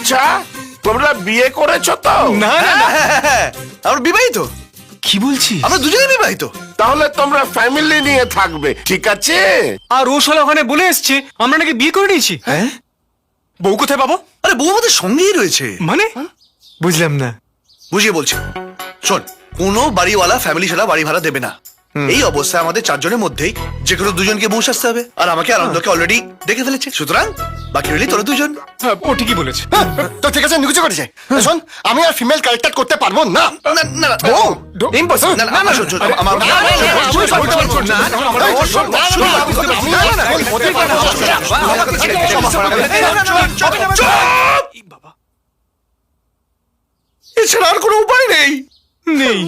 আচ্ছা তোমরা বিয়ে করেছো তো? না না না, আমরা বিবাহিত, কি বলছি? আমরা দুজনেই বিবাহিত। তাহলে তোমরা ফ্যামিলি নিয়ে থাকবে, ঠিক আছে? আর ও শালা ওখানে বলে এসছে আমরা নাকি বিয়ে করে নিয়েছি। হ্যাঁ, বউ কোথায় পাবো? আরে বউ আমাদের সঙ্গেই রয়েছে। মানে বুঝলাম না। বুঝিয়ে বলছি, শোন, কোনো বাড়িওয়ালা ফ্যামিলি ছাড়া বাড়ি ভাড়া দেবে না। এই অবস্থায় আমাদের চারজনের মধ্যেই যে কোনো দুজনকে বউ সাজতে হবে, আর আমাকে আনন্দকে অলরেডি দেখে ফেলেছে, সুতরাং বাকি রইলি তোরা দুজন। হ্যাঁ, ও ঠিকই বলেছে। তো ঠিক আছে, নিকুচি করেছে। শোন, আমি আর ফিমেল ক্যারেক্টার করতে পারবো না। না না না, বউ, Impossible. না, না, শোন, শোন, আমার এছাড়া আর কোনো উপায় নেই। নেই।